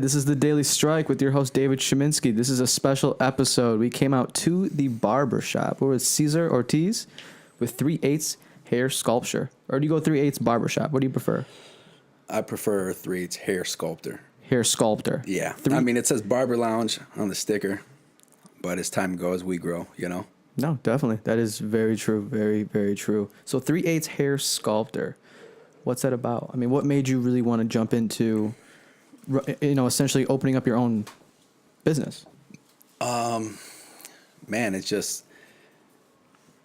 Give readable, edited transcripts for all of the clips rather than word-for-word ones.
this is the Daily Strike with your host David Sheminsky. This is a special episode. We came out to the barber shop. We're with Cesar Ortiz with 3/8 hair sculpture. Or do you go 3/8 barber shop? What do you prefer? I prefer 3/8 hair sculptor. Hair sculptor. Yeah. I mean, it says barber lounge on the sticker, but as time goes, we grow, you know? No, definitely. That is very true. Very, very true. So 3/8 hair sculptor. What's that about? I mean, what made you really want to jump into, essentially opening up your own business? Man, it's just,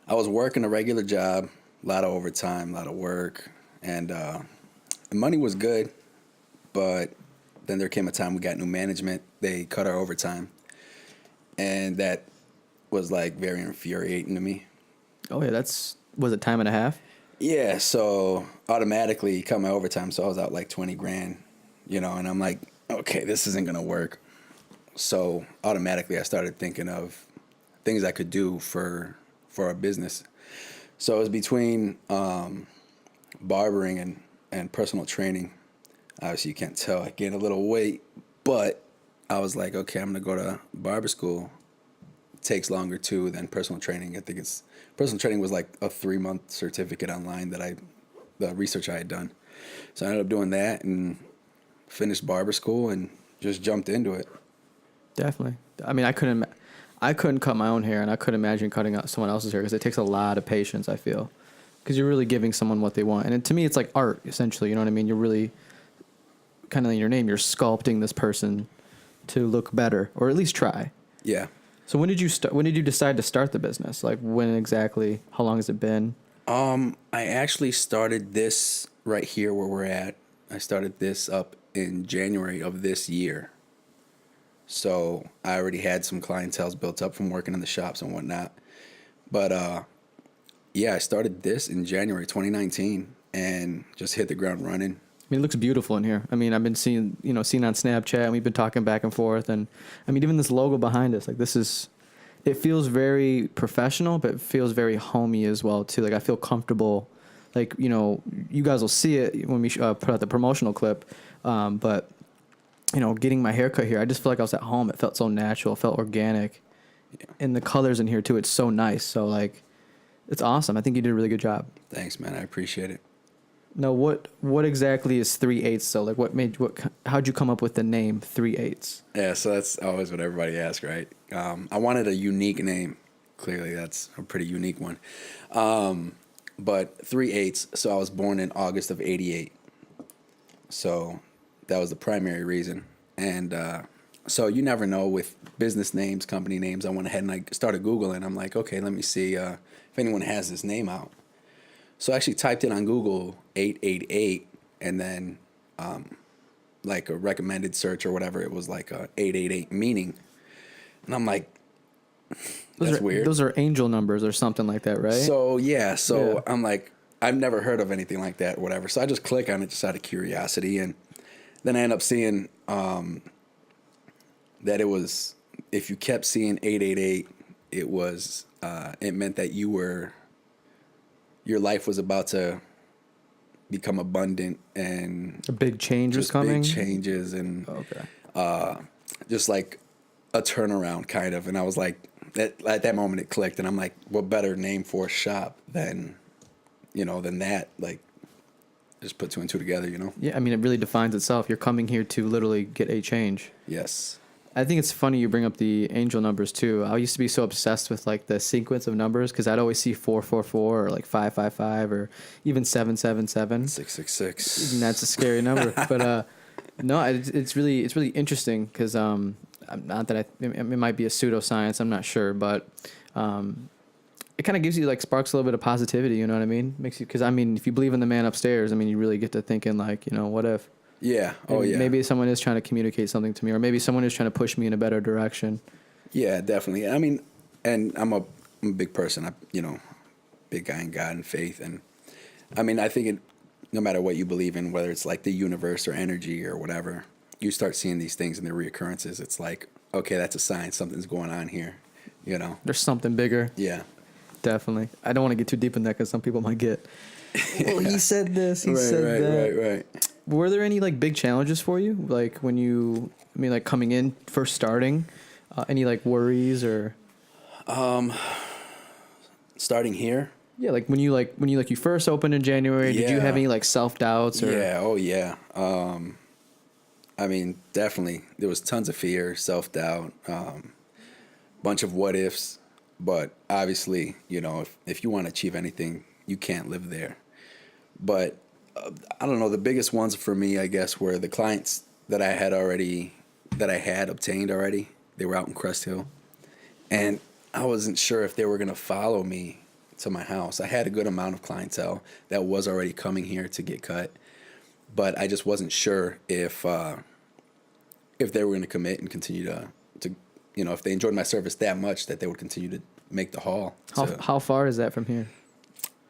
I was working a regular job, a lot of overtime, a lot of work, and the money was good, but then there came a time we got new management. They cut our overtime, and that was like very infuriating to me. Oh yeah, was it time and a half? Yeah, so automatically cut my overtime, so I was out like 20 grand, and I'm like, okay, this isn't gonna work. So automatically I started thinking of things I could do for our business. So it was between barbering and personal training. Obviously you can't tell, I gained a little weight, but I was like, okay, I'm gonna go to barber school. It takes longer too than personal training. I think personal training was like a 3-month certificate online the research I had done. So I ended up doing that and finished barber school and just jumped into it. Definitely. I mean, I couldn't cut my own hair, and I couldn't imagine cutting out someone else's hair because it takes a lot of patience, I feel. Because you're really giving someone what they want. And to me, it's like art, essentially. You know what I mean? You're really, kind of in your name, you're sculpting this person to look better, or at least try. Yeah. So when did you decide to start the business? Like, when exactly? How long has it been? I actually started this right here where we're at. I started this up in January of this year. So I already had some clientele built up from working in the shops and whatnot. But yeah, I started this in January 2019 and just hit the ground running. I mean, it looks beautiful in here. I mean, I've been seeing on Snapchat, and we've been talking back and forth. And I mean, even this logo behind us, like it feels very professional, but it feels very homey as well too. Like I feel comfortable. Like, you guys will see it when we put out the promotional clip. But getting my haircut here, I just feel like I was at home. It felt so natural. It felt organic. Yeah. And the colors in here too, it's so nice. So like, it's awesome. I think you did a really good job. Thanks, man. I appreciate it. Now, what exactly is 3/8? So like, how'd you come up with the name 3/8? Yeah, so that's always what everybody asks, right? I wanted a unique name. Clearly, that's a pretty unique one. But 3/8. So I was born in August of '88. So that was the primary reason. And so you never know with business names, company names. I went ahead and I started Googling. I'm like, okay, let me see if anyone has this name out. So I actually typed in on Google 888 and then like a recommended search or whatever. It was like a 888 meaning. And I'm like, that's weird. Those are angel numbers or something like that, right? So, yeah. I'm like, I've never heard of anything like that or whatever. So I just click on it just out of curiosity. And then I end up seeing that it was, if you kept seeing 888, it was, it meant that your life was about to become abundant and a big change was coming. Big changes and just like a turnaround kind of. And I was like, at that moment it clicked, and I'm like, what better name for a shop than that? Like, just put 2 and 2 together, Yeah, I mean, it really defines itself. You're coming here to literally get a change. Yes. I think it's funny you bring up the angel numbers too. I used to be so obsessed with like the sequence of numbers because I'd always see 444 or like 555 or even 777. 666. And that's a scary number, but no, it's really interesting because not that it might be a pseudoscience. I'm not sure, but it kind of gives you like sparks a little bit of positivity. You know what I mean? Makes you, because I mean, if you believe in the man upstairs, I mean, you really get to thinking like, what if? Yeah. Oh, yeah. Maybe someone is trying to communicate something to me, or maybe someone is trying to push me in a better direction. Yeah, definitely. I mean, and I'm a big person. Big guy in God and faith, and I mean, I think no matter what you believe in, whether it's like the universe or energy or whatever, you start seeing these things in their reoccurrences. It's like, okay, that's a sign something's going on here. There's something bigger. Yeah. Definitely. I don't want to get too deep in that because some people might get, well, he said this, he said that. Right. were there any like big challenges for you? Like when you, I mean, like coming in, first starting, any like worries or? Starting here. Yeah, like when you first opened in January, did you have Yeah. any like self doubts or? Yeah. Oh yeah. I mean, definitely there was tons of fear, self doubt, bunch of what ifs, but obviously, you know, if you want to achieve anything, you can't live there. But I don't know. The biggest ones for me, I guess, were the clients that I had obtained already. They were out in Crest Hill, and I wasn't sure if they were gonna follow me to my house. I had a good amount of clientele that was already coming here to get cut, but I just wasn't sure if they were gonna commit and continue to you know, if they enjoyed my service that much that they would continue to make the haul. How far is that from here?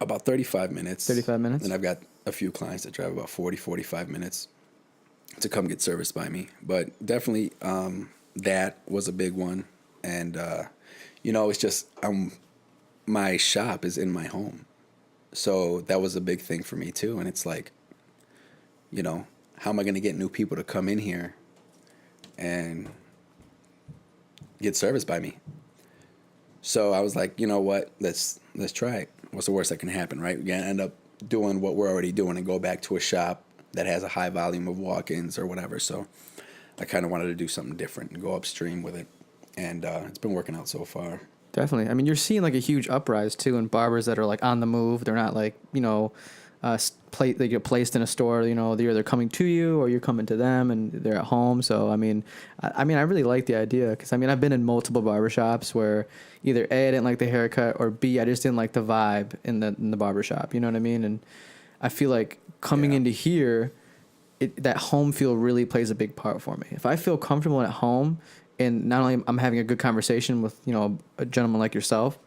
About 35 minutes. 35 minutes? And I've got a few clients that drive about 45 minutes to come get serviced by me. But definitely that was a big one. And, you know, it's just my shop is in my home. So that was a big thing for me, too. And it's like, you know, how am I going to get new people to come in here and get serviced by me? So I was like, you know what, let's try it. What's the worst that can happen, right? We're going to end up doing what we're already doing and go back to a shop that has a high volume of walk-ins or whatever. So I kind of wanted to do something different and go upstream with it. And it's been working out so far. Definitely. I mean, you're seeing like a huge uprise too in barbers that are like on the move. They're not like, you know, they get placed in a store, you know, they're either coming to you or you're coming to them and they're at home. So, I mean, I really like the idea because, I mean, I've been in multiple barbershops where either A, I didn't like the haircut or B, I just didn't like the vibe in the barbershop. You know what I mean? And I feel like coming into here, that home feel really plays a big part for me. If I feel comfortable at home and not only I'm having a good conversation with, you know, a gentleman like yourself,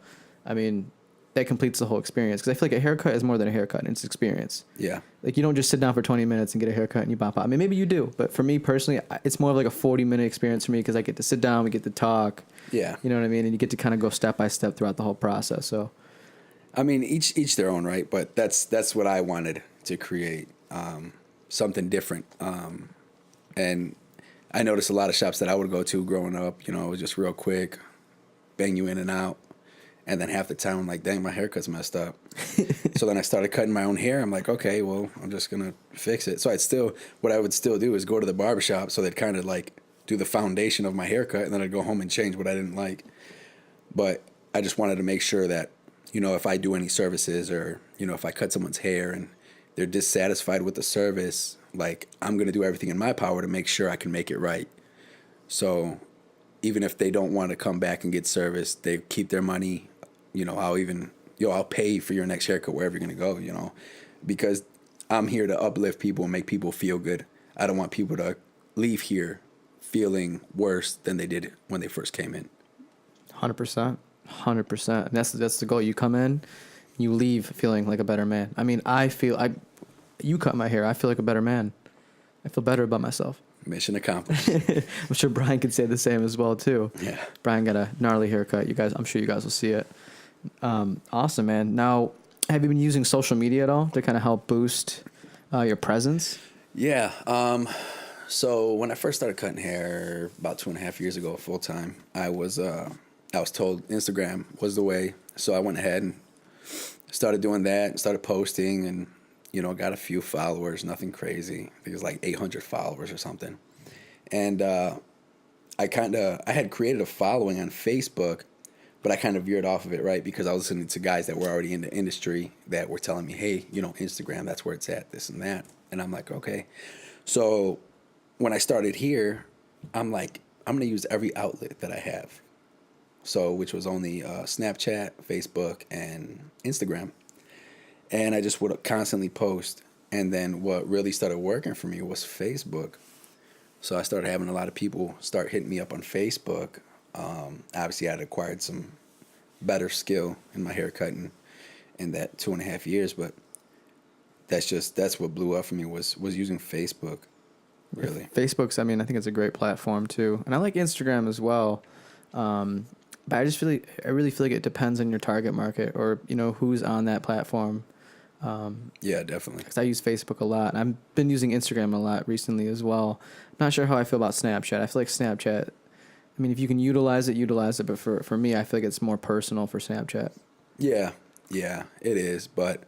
I mean, that completes the whole experience. Because I feel like a haircut is more than a haircut. It's experience. Yeah. Like, you don't just sit down for 20 minutes and get a haircut and you bop out. I mean, maybe you do. But for me personally, it's more of like a 40-minute experience for me because I get to sit down, we get to talk. Yeah. You know what I mean? And you get to kind of go step by step throughout the whole process. So, I mean, each their own, right? But that's what I wanted to create, something different. And I noticed a lot of shops that I would go to growing up, you know, it was just real quick, bang you in and out. And then half the time I'm like, dang, my haircut's messed up. So then I started cutting my own hair. I'm like, okay, well, I'm just going to fix it. So what I would still do is go to the barbershop. So they'd kind of like do the foundation of my haircut. And then I'd go home and change what I didn't like. But I just wanted to make sure that, you know, if I do any services or, you know, if I cut someone's hair and they're dissatisfied with the service, like I'm going to do everything in my power to make sure I can make it right. So even if they don't want to come back and get service, they keep their money. You know, I'll pay for your next haircut wherever you're going to go, you know, because I'm here to uplift people and make people feel good. I don't want people to leave here feeling worse than they did when they first came in. 100%. 100%. And that's the goal. You come in, you leave feeling like a better man. I mean, you cut my hair, I feel like a better man. I feel better about myself. Mission accomplished. I'm sure Brian could say the same as well too. Yeah. Brian got a gnarly haircut. I'm sure you guys will see it. Awesome, man. Now, have you been using social media at all to kind of help boost your presence? Yeah. So when I first started cutting hair about 2.5 years ago, full time, I was told Instagram was the way. So I went ahead and started doing that and started posting and, you know, got a few followers, nothing crazy. I think it was like 800 followers or something. And I had created a following on Facebook, but I kind of veered off of it, right? Because I was listening to guys that were already in the industry that were telling me, hey, you know, Instagram, that's where it's at, this and that. And I'm like, okay. So when I started here, I'm like, I'm going to use every outlet that I have. So, which was only Snapchat, Facebook, and Instagram. And I just would constantly post. And then what really started working for me was Facebook. So I started having a lot of people start hitting me up on Facebook. Obviously, I had acquired some better skill in my haircutting in that 2.5 years, but that's what blew up for me was using Facebook, really. Facebook's, I mean, I think it's a great platform too, and I like Instagram as well. But I really feel like it depends on your target market or, you know, who's on that platform. Yeah, definitely. Because I use Facebook a lot. And I've been using Instagram a lot recently as well. Not sure how I feel about Snapchat. I feel like Snapchat, I mean, if you can utilize it, utilize it. But for me, I feel like it's more personal for Snapchat. Yeah, yeah, it is. But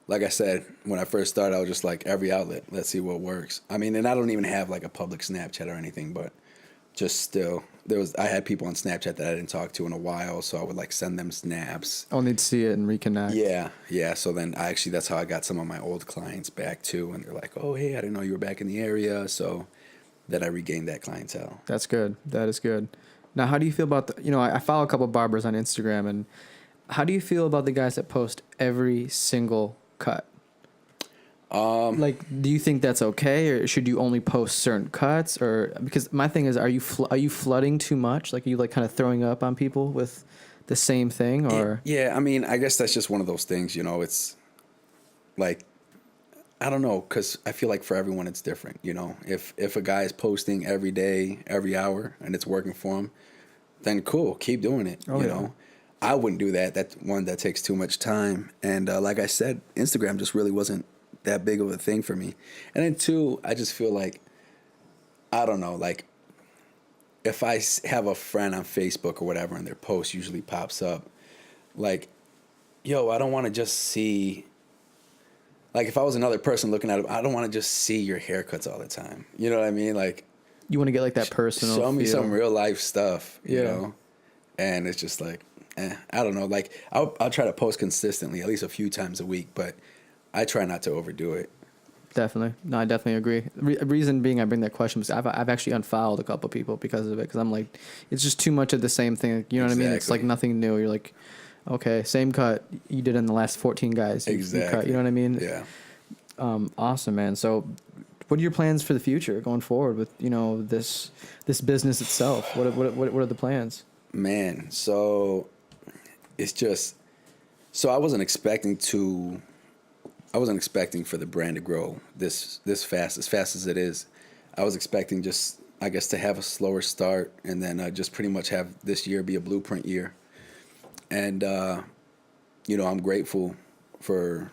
like I said, when I first started, I was just like every outlet. Let's see what works. I mean, and I don't even have like a public Snapchat or anything, but just still, I had people on Snapchat that I didn't talk to in a while, so I would like send them snaps. I'll need to see it and reconnect. Yeah, yeah. So then that's how I got some of my old clients back too, and they're like, "Oh, hey, I didn't know you were back in the area." So then I regained that clientele. That's good. That is good. Now, how do you feel about I follow a couple barbers on Instagram, and how do you feel about the guys that post every single cut? Like, do you think that's okay, or should you only post certain cuts? Or because my thing is, are you flooding too much? Like, are you like kind of throwing up on people with the same thing, or Yeah, I mean, I guess that's just one of those things. It's like I don't know, because I feel like for everyone it's different. If a guy is posting every day, every hour, and it's working for him, then cool, keep doing it. Oh, yeah. I wouldn't do that. That's one that takes too much time. And like I said, Instagram just really wasn't that big of a thing for me. And then two, I just feel like, I don't know, like if I have a friend on Facebook or whatever and their post usually pops up, like, yo, I don't want to just see, like if I was another person looking at it, I don't want to just see your haircuts all the time. You know what I mean? Like, you want to get like that personal? Show me feel? some real life stuff, you Yeah. know? And it's just like, I don't know. Like, I'll try to post consistently, at least a few times a week, but I try not to overdo it. Definitely. No, I definitely agree. Reason being I bring that question is I've actually unfollowed a couple people because of it, because I'm like, it's just too much of the same thing. You know what I mean? It's like Exactly. nothing new. You're like, okay, same cut you did in the last 14 guys. You Exactly. cut, you know what I mean? Yeah. Awesome, man. So what are your plans for the future going forward with, this business itself? What are the plans? Man, so it's just, so I wasn't expecting for the brand to grow this fast, as fast as it is. I was expecting just, I guess, to have a slower start and then just pretty much have this year be a blueprint year. And, I'm grateful for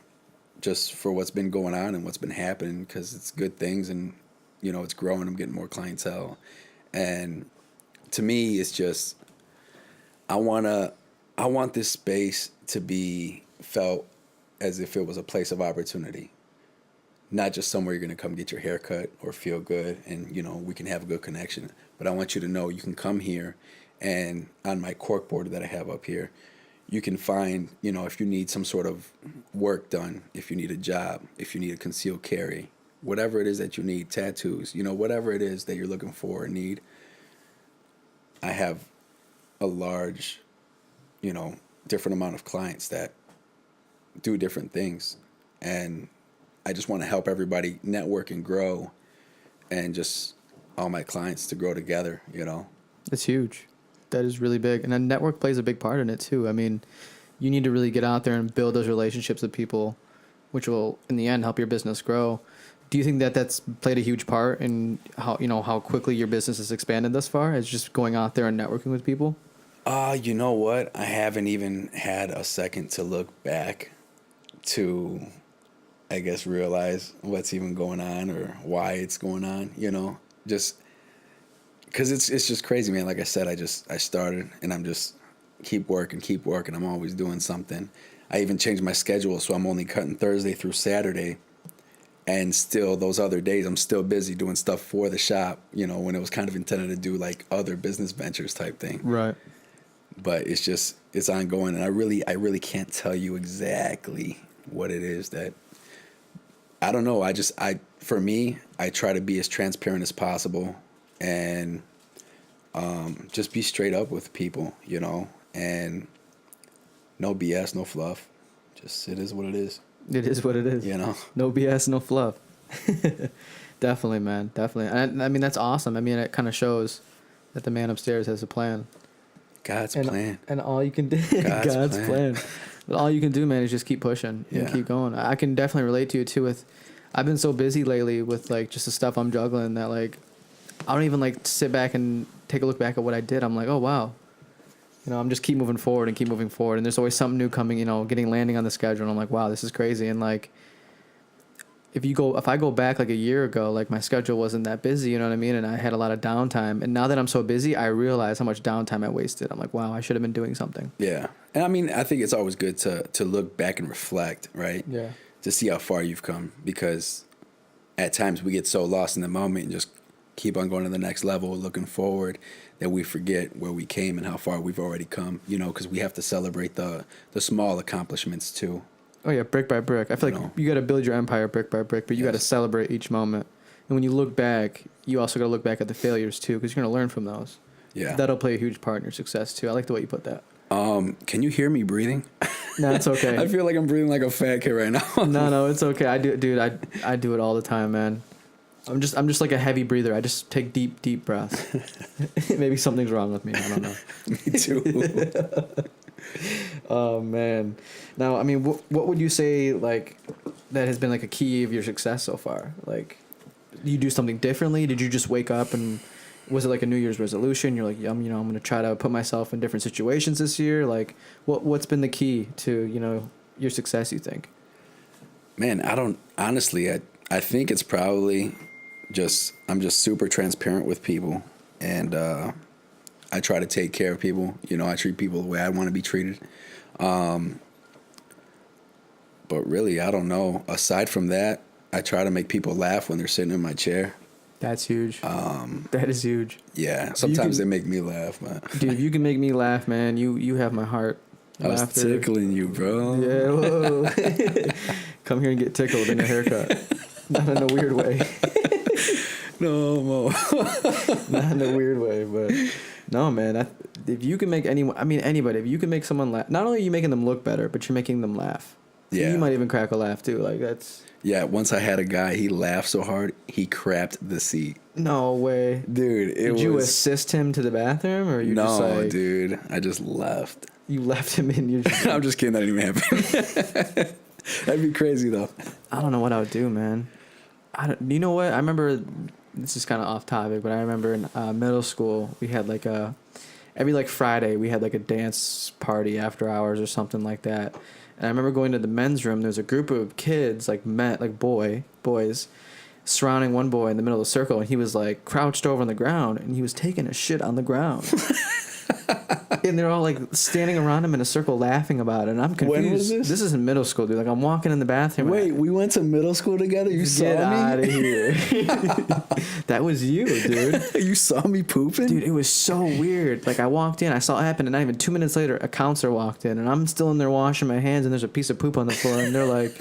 what's been going on and what's been happening, because it's good things and, it's growing. I'm getting more clientele. And to me, it's just, I want this space to be felt as if it was a place of opportunity, not just somewhere you're going to come get your hair cut or feel good and, we can have a good connection. But I want you to know you can come here, and on my cork board that I have up here, you can find, if you need some sort of work done, if you need a job, if you need a concealed carry, whatever it is that you need, tattoos, whatever it is that you're looking for or need, I have a large, different amount of clients that do different things. And I just want to help everybody network and grow, and just all my clients to grow together, It's huge. That is really big. And then network plays a big part in it too. I mean, you need to really get out there and build those relationships with people, which will in the end help your business grow. Do you think that that's played a huge part in how quickly your business has expanded thus far? Is just going out there and networking with people? You know what? I haven't even had a second to look back to, I guess, realize what's even going on or why it's going on, just because it's just crazy, man. Like I said, I started and I'm just keep working. I'm always doing something. I even changed my schedule, so I'm only cutting Thursday through Saturday. And still, those other days, I'm still busy doing stuff for the shop, when it was kind of intended to do like other business ventures type thing. Right. But it's ongoing. And I really can't tell you exactly what it is that, I don't know. For me, I try to be as transparent as possible and just be straight up with people, and no BS, no fluff. Just, it is what it is. It is what it is. No BS, no fluff. Definitely, man. Definitely. And I mean, that's awesome. I mean, it kind of shows that the man upstairs has a plan. God's plan. And all you can do, God's plan. But all you can do, man, is just keep pushing and keep going. I can definitely relate to you too I've been so busy lately with like just the stuff I'm juggling that like, I don't even like sit back and take a look back at what I did. I'm like, oh wow, You know, I'm just keep moving forward and keep moving forward. And there's always something new coming, you know, getting landing on the schedule. And I'm like, wow, this is crazy. And like, if I go back like a year ago, like my schedule wasn't that busy, you know what I mean? And I had a lot of downtime. And now that I'm so busy, I realize how much downtime I wasted. I'm like, wow, I should have been doing something. Yeah. And I mean, I think it's always good to look back and reflect, right? Yeah. To see how far you've come, because at times we get so lost in the moment and just keep on going to the next level, looking forward, that we forget where we came and how far we've already come, you know, because we have to celebrate the small accomplishments too. Oh yeah, brick by brick. I feel like you got to build your empire brick by brick, but you got to celebrate each moment. And when you look back, you also got to look back at the failures too, because you're going to learn from those. Yeah. That'll play a huge part in your success too. I like the way you put that. Can you hear me breathing? No, it's okay. I feel like I'm breathing like a fat kid right now. No, it's okay. I do, dude. I do it all the time, man. I'm just like a heavy breather. I just take deep breaths. Maybe something's wrong with me. I don't know. Me too. Oh man. Now, I mean, what would you say like that has been like a key of your success so far? Like, do you do something differently? Did you just wake up and was it like a New Year's resolution? You're like, I'm going to try to put myself in different situations this year. Like, what's been the key to, you know, your success, you think? Man, I think it's probably I'm just super transparent with people, and I try to take care of people. You know, I treat people the way I want to be treated. But really, I don't know. Aside from that, I try to make people laugh when they're sitting in my chair. That's huge. That is huge. Yeah, sometimes they make me laugh, man. Dude, if you can make me laugh, man, you have my heart. I was tickling you, bro. Yeah, whoa. Come here and get tickled in a haircut. Not in a weird way. No, Mo. Not in a weird way, but no, man. If you can make anybody, if you can make someone laugh, not only are you making them look better, but you're making them laugh. Yeah. You might even crack a laugh too. Like that's. Yeah, once I had a guy, he laughed so hard, he crapped the seat. No way. Dude, Did you assist him to the bathroom or you just like. No, dude. I just left. You left him in your. I'm just kidding. That didn't even happen. That'd be crazy, though. I don't know what I would do, man. You know what? I remember, this is kind of off topic, but I remember in middle school, we had like every like Friday, we had like a dance party after hours or something like that. And I remember going to the men's room. There was a group of kids, like boys, surrounding one boy in the middle of the circle, and he was like crouched over on the ground, and he was taking a shit on the ground. And they're all like standing around him in a circle laughing about it. And I'm confused. When was this? This is in middle school, dude. Like I'm walking in the bathroom. Wait, we went to middle school together? You saw me? Get out of here. That was you, dude. You saw me pooping? Dude, it was so weird. Like I walked in, I saw it happen, and not even 2 minutes later, a counselor walked in, and I'm still in there washing my hands, and there's a piece of poop on the floor, and they're like,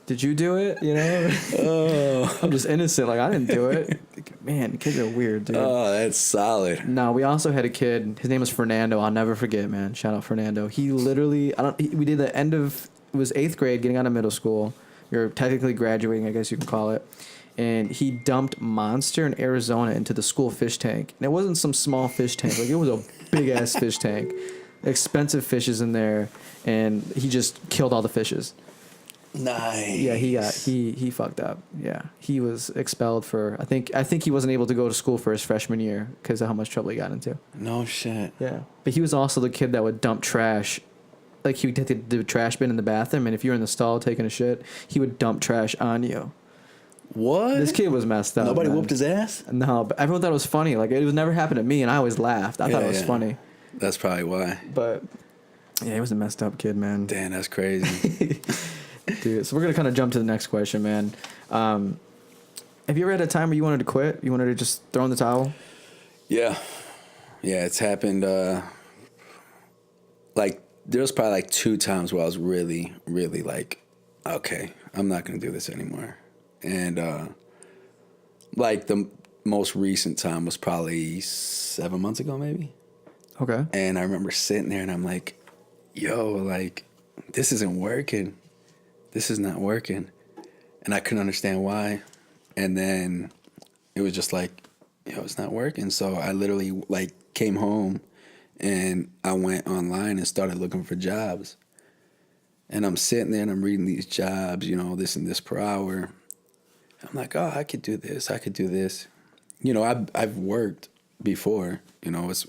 "Did you do it?" You know? Oh. I'm just innocent. Like I didn't do it. Man, kids are weird, dude. Oh, that's solid. No, we also had a kid. His name was Fernando. I'll never forget, man. Shout out Fernando. He literally, we did the end of, it was 8th grade, getting out of middle school. We were technically graduating, I guess you can call it. And he dumped Monster in Arizona into the school fish tank. And it wasn't some small fish tank. Like it was a big ass fish tank. Expensive fishes in there. And he just killed all the fishes. Nice. Yeah, he fucked up. Yeah, he was expelled for. I think he wasn't able to go to school for his freshman year because of how much trouble he got into. No shit. Yeah, but he was also the kid that would dump trash. Like he would take the trash bin in the bathroom, and if you were in the stall taking a shit, he would dump trash on you. What? This kid was messed up. Nobody man. whooped his ass? No, but everyone thought it was funny. Like it was never happened to me, and I always laughed. I thought it was funny. That's probably why. But yeah, he was a messed up kid, man. Damn, that's crazy. Dude, so we're gonna kind of jump to the next question, man. Have you ever had a time where you wanted to quit? You wanted to just throw in the towel? Yeah, it's happened. Like there's probably like 2 times where I was really, really like, okay, I'm not gonna do this anymore. And like the most recent time was probably 7 months ago, maybe. Okay. And I remember sitting there and I'm like, yo, like this isn't working. This is not working. And I couldn't understand why. And then it was just like, yo, it's not working. So I literally like came home and I went online and started looking for jobs. And I'm sitting there and I'm reading these jobs, you know, this and this per hour. I'm like, oh, I could do this. I could do this. You know, I've worked before, you know, it's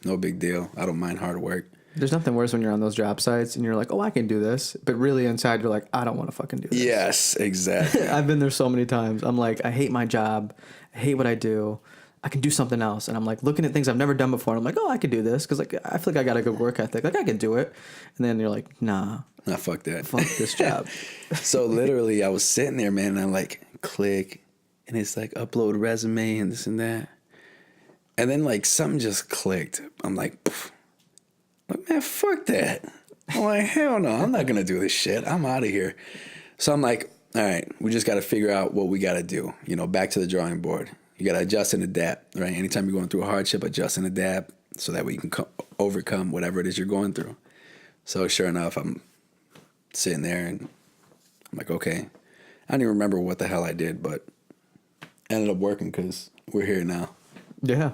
No big deal. I don't mind hard work. There's nothing worse when you're on those job sites and you're like, oh, I can do this. But really inside, you're like, I don't want to fucking do this. Yes, exactly. I've been there so many times. I'm like, I hate my job. I hate what I do. I can do something else. And I'm like looking at things I've never done before. And I'm like, oh, I could do this. Because like, I feel like I got a good work ethic. Like I can do it. And then you're like, nah, Nah, fuck that. fuck this job. So literally, I was sitting there, man, and I'm like, click, and it's like upload resume and this and that, and then like something just clicked. I'm like, pff. Like, man, fuck that. I'm like, hell no, I'm not gonna do this shit. I'm out of here. So I'm like, all right, we just got to figure out what we got to do. You know, back to the drawing board. You got to adjust and adapt, right? Anytime you're going through a hardship, adjust and adapt so that way you can overcome whatever it is you're going through. So sure enough, I'm sitting there and I'm like, okay. I don't even remember what the hell I did, but ended up working because we're here now. Yeah,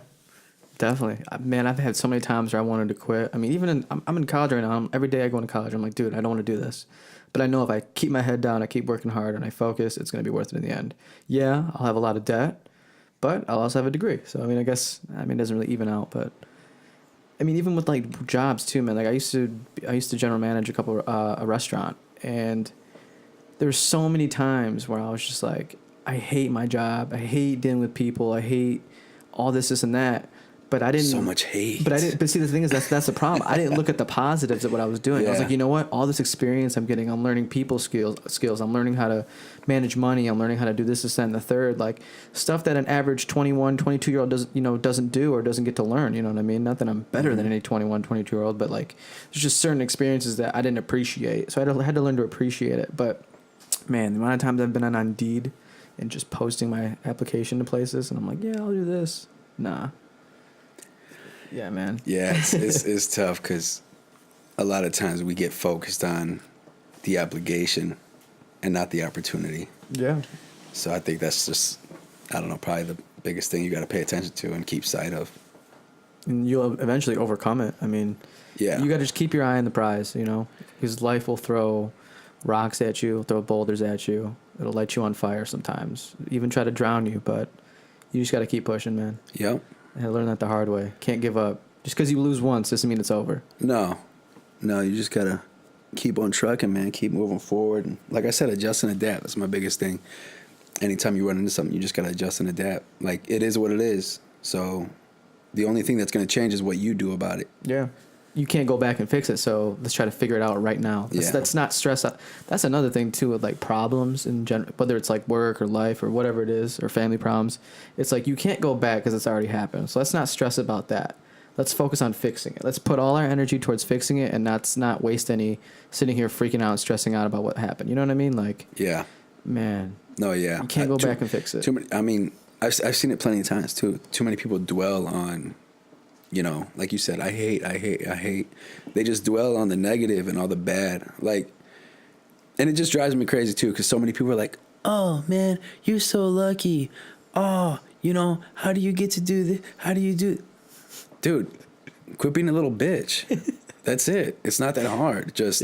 definitely. Man, I've had so many times where I wanted to quit. I mean, even I'm in college right now. Every day I go into college, I'm like, dude, I don't want to do this. But I know if I keep my head down, I keep working hard, and I focus, it's going to be worth it in the end. Yeah, I'll have a lot of debt, but I'll also have a degree. So, I mean, it doesn't really even out. But, I mean, even with, like, jobs, too, man. Like, I used to general manage a restaurant, and there's so many times where I was just like, I hate my job. I hate dealing with people. I hate all this, and that. But I didn't. So much hate. But I didn't. But see, the thing is, that's the problem. I didn't look at the positives of what I was doing. I was Yeah. like, you know what? All this experience I'm getting, I'm learning people skills. I'm learning how to manage money. I'm learning how to do this, and the third. Like stuff that an average 21, 22-year-old doesn't do or doesn't get to learn. You know what I mean? Not that I'm better than any 21, 22-year-old, but like there's just certain experiences that I didn't appreciate. So I had to learn to appreciate it. But man, the amount of times I've been on Indeed and just posting my application to places, and I'm like, yeah, I'll do this. Nah. Yeah, man. Yeah, it's tough because a lot of times we get focused on the obligation and not the opportunity. Yeah. So I think that's just, I don't know, probably the biggest thing you got to pay attention to and keep sight of. And you'll eventually overcome it. I mean, Yeah. you got to just keep your eye on the prize, you know, because life will throw rocks at you, throw boulders at you. It'll light you on fire sometimes, even try to drown you, but you just got to keep pushing, man. Yep. I learned that the hard way. Can't give up. Just because you lose once doesn't mean it's over. No, you just got to keep on trucking, man. Keep moving forward. And like I said, adjust and adapt. That's my biggest thing. Anytime you run into something, you just got to adjust and adapt. Like, it is what it is. So the only thing that's going to change is what you do about it. Yeah. You can't go back and fix it, so let's try to figure it out right now. That's not stress out. That's another thing, too, with, like, problems in general, whether it's, like, work or life or whatever it is, or family problems. It's like you can't go back because it's already happened. So let's not stress about that. Let's focus on fixing it. Let's put all our energy towards fixing it and not waste any sitting here freaking out and stressing out about what happened. You know what I mean? Like, Yeah. man, No, yeah. you can't go back and fix it. Too many, I mean, I've seen it plenty of times, too. Too many people dwell on, you know, like you said, I hate. They just dwell on the negative and all the bad. Like, and it just drives me crazy, too, because so many people are like, oh, man, you're so lucky. Oh, you know, how do you get to do this? How do you do? Dude, quit being a little bitch. That's it. It's not that hard. Just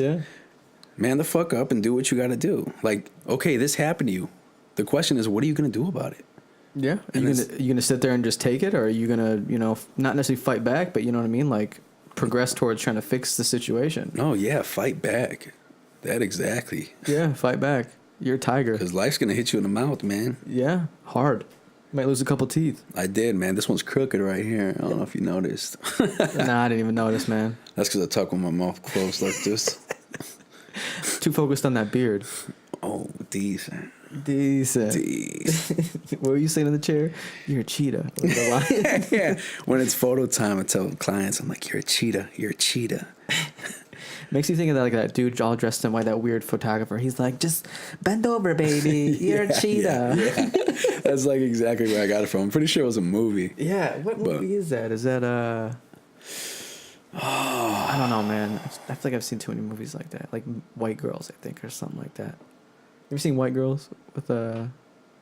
man the fuck up and do what you got to do. Like, okay, this happened to you. The question is, what are you going to do about it? Yeah. Are you gonna sit there and just take it, or are you gonna, you know, not necessarily fight back, but you know what I mean, like progress towards trying to fix the situation? No, yeah, fight back. That exactly. Yeah, fight back. You're a tiger. Because life's gonna hit you in the mouth, man. Yeah, hard. Might lose a couple teeth. I did, man. This one's crooked right here. I don't know if you noticed. Nah, I didn't even notice, man. That's because I talk with my mouth closed like this. Too focused on that beard. Oh, decent. Decent. What were you saying in the chair? You're a cheetah. Was the line? Yeah. When it's photo time, I tell clients, I'm like, you're a cheetah. You're a cheetah. Makes you think of that, like that dude all dressed in white, that weird photographer. He's like, just bend over, baby. You're a cheetah. Yeah. That's like exactly where I got it from. I'm pretty sure it was a movie. Yeah. What movie is that? Is that I don't know, man. I feel like I've seen too many movies like that, like White Girls, I think, or something like that. You ever seen White Girls with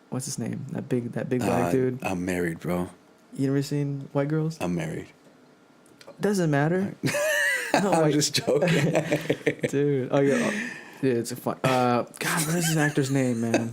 what's his name? That big black dude. I'm married, bro. You never seen White Girls? I'm married. Doesn't matter. No, I'm just joking. Dude. Oh yeah. Yeah, it's a fun. God, what is this actor's name, man?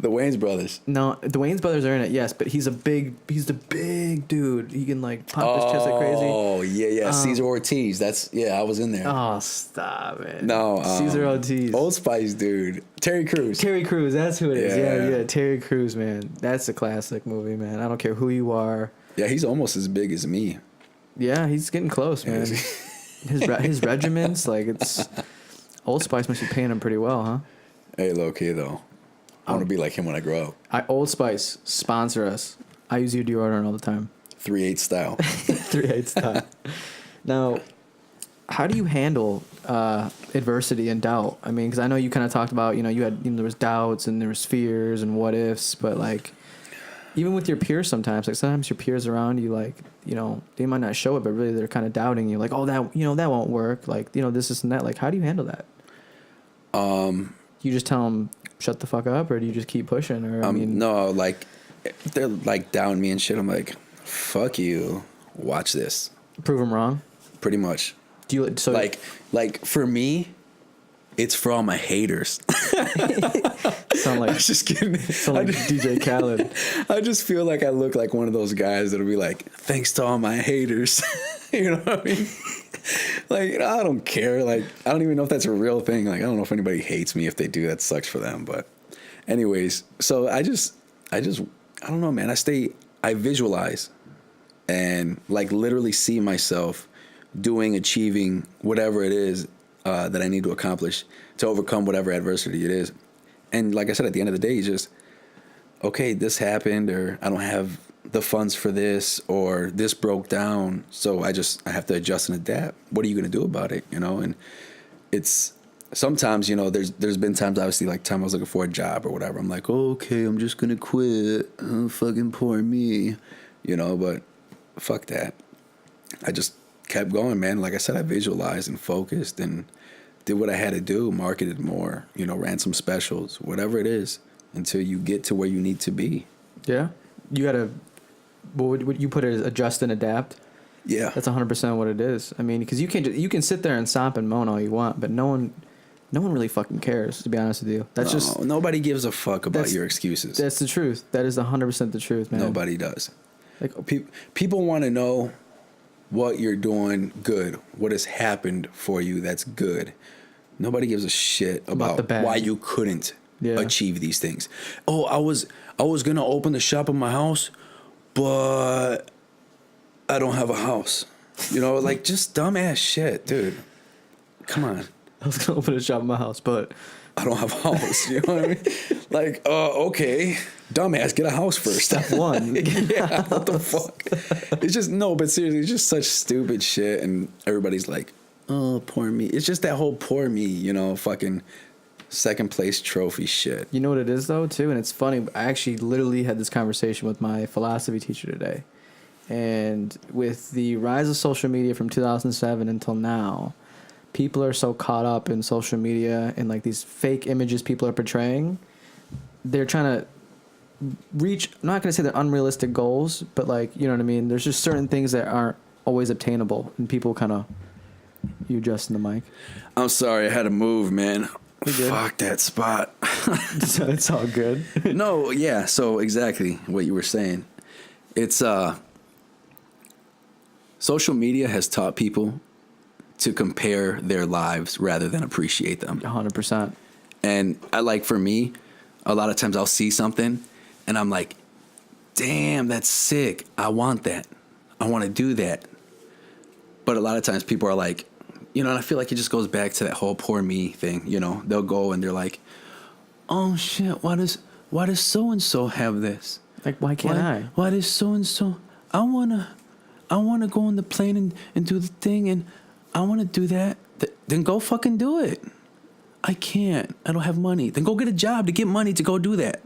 The Wayans brothers. No, the Wayans brothers are in it, yes, but he's the big dude. He can like pump his chest like crazy. Oh yeah. Caesar Ortiz. I was in there. Oh, stop it. No, Caesar Ortiz. Old Spice dude. Terry Crews. Terry Crews, that's who it is. Yeah. Yeah, Terry Crews, man. That's a classic movie, man. I don't care who you are. Yeah, he's almost as big as me. Yeah, he's getting close, man. his regiments, like it's Old Spice must be paying him pretty well, huh? Hey, low key though. I want to be like him when I grow up. Old Spice, sponsor us. I use your deodorant all the time. 3/8 style. 3/8 style. Now, how do you handle adversity and doubt? I mean, because I know you kind of talked about, there was doubts and there was fears and what ifs, but like, even with your peers sometimes your peers around you, like, they might not show it, but really they're kind of doubting you. Like, oh, that won't work. Like, this and that. Like, how do you handle that? You just tell them, shut the fuck up, or do you just keep pushing? Or no, like, if they're like down me and shit, I'm like, fuck you. Watch this. Prove them wrong. Pretty much. Do you so like for me, it's for all my haters. sound like Just kidding. DJ Khaled? I just feel like I look like one of those guys that'll be like, thanks to all my haters. You know what I mean? Like, I don't care. Like, I don't even know if that's a real thing. Like, I don't know if anybody hates me. If they do, that sucks for them. But anyways, so I don't know, man. I visualize and like literally see myself achieving whatever it is that I need to accomplish to overcome whatever adversity it is. And like I said, at the end of the day, it's just, okay, this happened, or I don't have the funds for this, or this broke down, so I have to adjust and adapt. What are you going to do about it? And it's sometimes, there's been times, obviously, like time I was looking for a job or whatever. I'm like, okay, I'm just going to quit. Oh, fucking poor me, but fuck that. I just kept going, man. Like I said, I visualized and focused and did what I had to do, marketed more, ran some specials, whatever it is, until you get to where you need to be. Yeah. You got to, what would you put it as, adjust and adapt? Yeah. That's 100% what it is. I mean, because you can sit there and stomp and moan all you want, but no one really fucking cares, to be honest with you. Nobody gives a fuck about your excuses. That's the truth. That is 100% the truth, man. Nobody does. Like, people want to know what you're doing good, what has happened for you that's good. Nobody gives a shit about the bad. Why you couldn't achieve these things. Oh, I was gonna open the shop in my house, but I don't have a house. Like just dumbass shit, dude. Come on. I was gonna open a shop in my house, but I don't have a house. You know what I mean? Like, okay, dumbass, get a house first. Step one. Yeah, what the fuck? It's just, no, but seriously, it's just such stupid shit, and everybody's like, oh, poor me. It's just that whole poor me, fucking second place trophy shit. You know what it is, though, too? And it's funny. I actually literally had this conversation with my philosophy teacher today. And with the rise of social media from 2007 until now, people are so caught up in social media and like these fake images people are portraying. They're trying to reach, I'm not going to say they're unrealistic goals, but like, you know what I mean? There's just certain things that aren't always obtainable, and people kind of, you adjusting the mic. I'm sorry, I had to move, man. Fuck that spot. So it's all good. No, yeah, so exactly what you were saying. It's, social media has taught people to compare their lives rather than appreciate them. 100%. And for me, a lot of times I'll see something and I'm like, damn, that's sick. I want that. I want to do that. But a lot of times people are like, and I feel like it just goes back to that whole poor me thing. They'll go and they're like, oh shit, why does so-and-so have this? Like, why can't I? Why does so-and-so, I want to go on the plane and do the thing, and I want to do that. Then go fucking do it. I can't. I don't have money. Then go get a job to get money to go do that.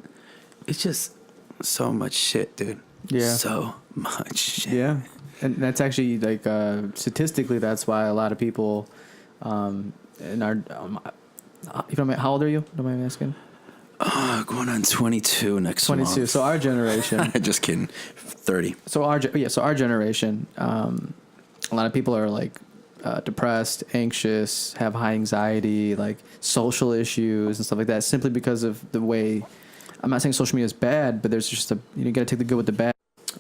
It's just so much shit, dude. Yeah. So much shit. Yeah. And that's actually like statistically, that's why a lot of people in our, if you don't mind, how old are you? Don't mind me asking. Going on 22 next month. 22. So our generation. Just kidding. 30. So our generation, a lot of people are like depressed, anxious, have high anxiety, like social issues and stuff like that, simply because of the way I'm not saying social media is bad, but there's just you got to take the good with the bad.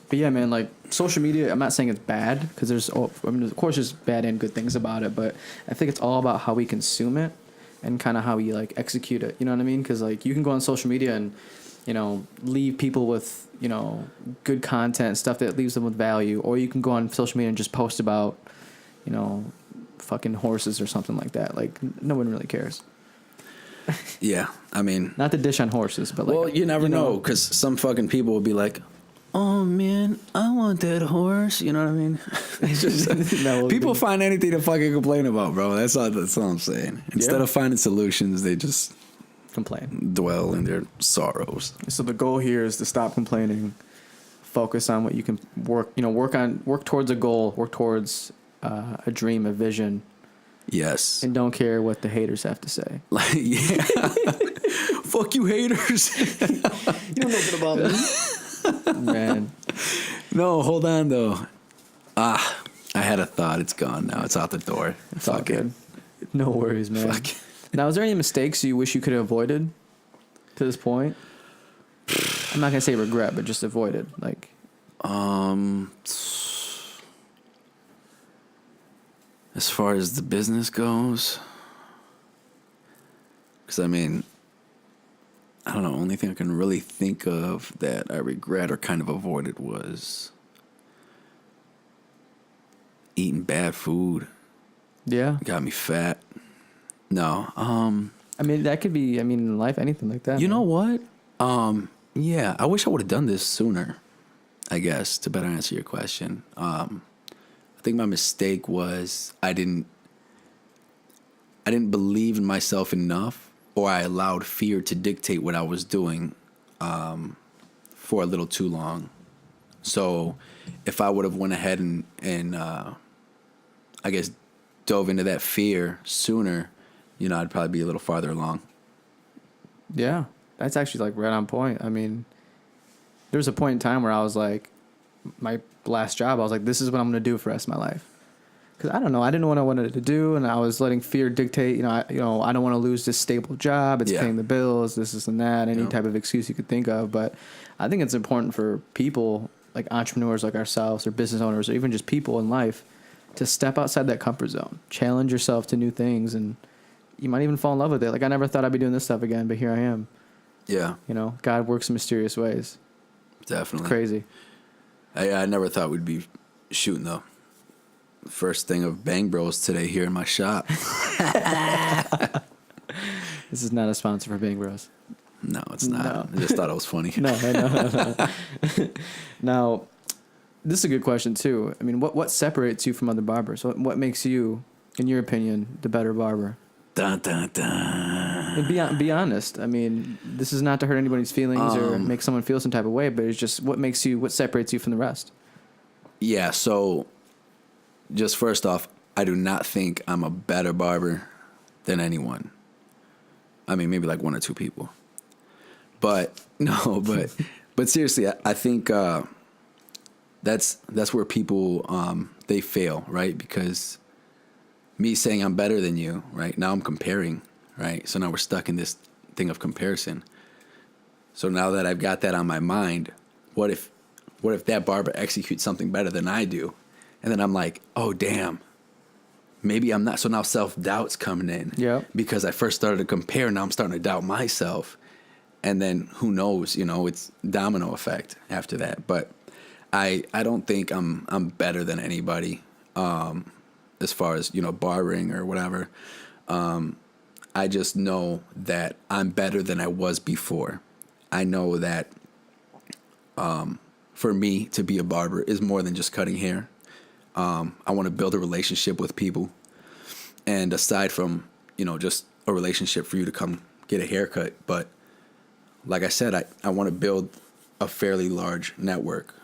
But yeah, man, like social media, I'm not saying it's bad because of course, there's bad and good things about it, but I think it's all about how we consume it and kind of how we like execute it. You know what I mean? Because like you can go on social media and, leave people with, good content, stuff that leaves them with value, or you can go on social media and just post about, fucking horses or something like that. Like no one really cares. Yeah, I mean, Not to dish on horses, but like, well, you never know, because some fucking people will be like, "Oh man, I want that horse." You know what I mean? It's just, No, people find anything to fucking complain about, bro. That's all I'm saying. Instead of finding solutions, they just complain. dwell in their sorrows. So the goal here is to stop complaining, focus on what you can work towards a goal, work towards a dream, a vision, Yes. and don't care what the haters have to say. Like, yeah. Fuck you, haters. You don't know nothing about me, man. No, hold on though. I had a thought. It's gone now. It's out the door. It's all good. No worries, man. Fuck. Now, is there any mistakes you wish you could have avoided to this point? I'm not gonna say regret, but just avoided. Like, as far as the business goes, because I mean, I don't know. Only thing I can really think of that I regret or kind of avoided was eating bad food. yeah. Got me fat. No. I mean, that could be. I mean, in life, anything like that. You man. know what? Yeah, I wish I would have done this sooner, I guess, to better answer your question. I think my mistake was I didn't believe in myself enough, or I allowed fear to dictate what I was doing for a little too long. So if I would have went ahead and I guess dove into that fear sooner, I'd probably be a little farther along. Yeah, that's actually like right on point. I mean, there was a point in time where I was like, my last job, I was like, this is what I'm going to do for the rest of my life. Because I don't know, I didn't know what I wanted to do, and I was letting fear dictate. I don't want to lose this stable job. It's paying the bills, this and that, any type of excuse you could think of. But I think it's important for people like entrepreneurs like ourselves, or business owners, or even just people in life, to step outside that comfort zone, challenge yourself to new things, and you might even fall in love with it. Like, I never thought I'd be doing this stuff again, but here I am. Yeah. God works in mysterious ways. Definitely. It's crazy. I never thought we'd be shooting the first thing of Bang Bros today here in my shop. This is not a sponsor for Bang Bros. No, it's not. No. I just thought it was funny. No. Now, this is a good question too. I mean, what separates you from other barbers? What makes you, in your opinion, the better barber? Dun, dun, dun. And be honest. I mean, this is not to hurt anybody's feelings or make someone feel some type of way, but it's just what separates you from the rest. Yeah, so just first off, I do not think I'm a better barber than anyone. I mean, maybe like one or two people. But but seriously, I think that's where people they fail, right? Because me saying I'm better than you, right? Now I'm comparing, right? So now we're stuck in this thing of comparison. So now that I've got that on my mind, what if that barber executes something better than I do? And then I'm like, oh, damn, maybe I'm not. So now self-doubt's coming in. Yeah. Because I first started to compare. Now I'm starting to doubt myself. And then who knows, it's domino effect after that. But I don't think I'm better than anybody as far as, barbering or whatever. I just know that I'm better than I was before. I know that for me to be a barber is more than just cutting hair. I want to build a relationship with people. And aside from, just a relationship for you to come get a haircut. But like I said, I want to build a fairly large network,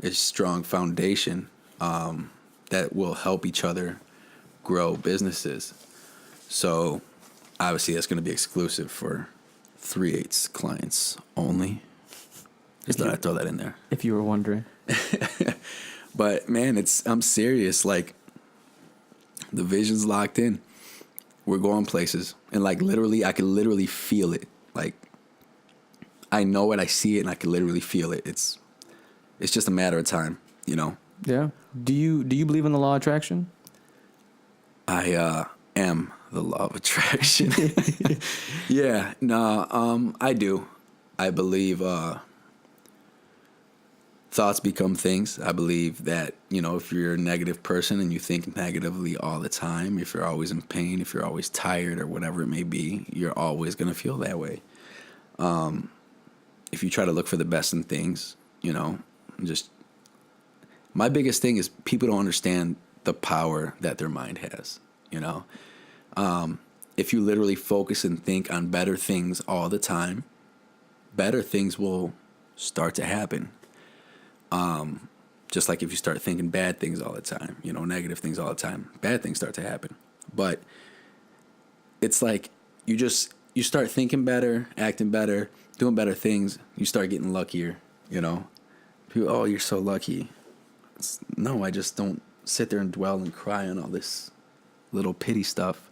a strong foundation that will help each other grow businesses. So obviously that's going to be exclusive for 3/8 clients only. Just thought I'd throw that in there. If you were wondering. But man, I'm serious. Like, the vision's locked in. We're going places, and like literally, I can literally feel it. Like, I know it, I see it, and I can literally feel it. It's just a matter of time, you know. Yeah. Do you believe in the law of attraction? I am the law of attraction. Yeah, no, I do. I believe thoughts become things. I believe that, you know, if you're a negative person and you think negatively all the time, if you're always in pain, if you're always tired or whatever it may be, you're always going to feel that way. If you try to look for the best in things, you know, just my biggest thing is people don't understand the power that their mind has, you know. If you literally focus and think on better things all the time, better things will start to happen. Just like if you start thinking bad things all the time, you know, negative things all the time, bad things start to happen. But it's like you start thinking better, acting better, doing better things, you start getting luckier, you know. People, oh, you're so lucky. No, I just don't sit there and dwell and cry on all this little pity stuff.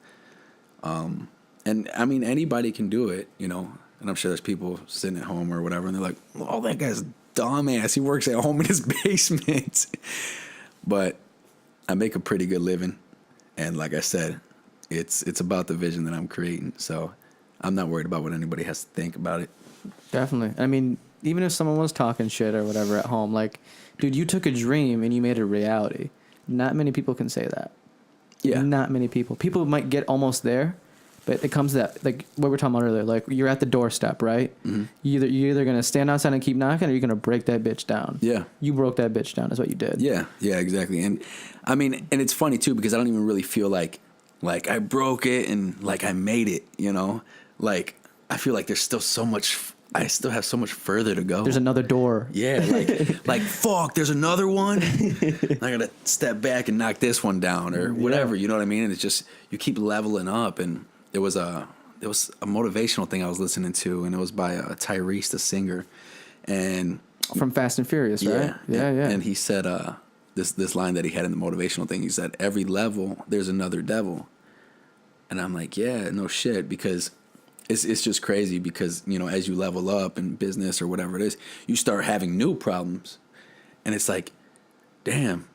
And I mean, anybody can do it, you know. And I'm sure there's people sitting at home or whatever, and they're like, "Oh, that guy's a dumbass. He works at home in his basement." But I make a pretty good living, and like I said, it's about the vision that I'm creating. So I'm not worried about what anybody has to think about it. Definitely. I mean, even if someone was talking shit or whatever at home, like, dude, you took a dream and you made it a reality. Not many people can say that. Yeah. Not many people. People might get almost there, but it comes to that, like what we were talking about earlier, like you're at the doorstep, right? Mm-hmm. You're either going to stand outside and keep knocking or you're going to break that bitch down. Yeah. You broke that bitch down is what you did. Yeah. Yeah, exactly. And I mean, and it's funny too, because I don't even really feel like I broke it and like I made it, you know? Like, I feel like there's still so much, I still have so much further to go. There's another door. Yeah, like fuck, there's another one. I gotta step back and knock this one down or whatever. You know what I mean? And it's just you keep leveling up. And there was a motivational thing I was listening to, and it was by Tyrese, the singer, and from Fast and Furious, right? Yeah. And he said this line that he had in the motivational thing. He said, "Every level, there's another devil," and I'm like, yeah, no shit, because. It's just crazy because, you know, as you level up in business or whatever it is, you start having new problems. And it's like, damn,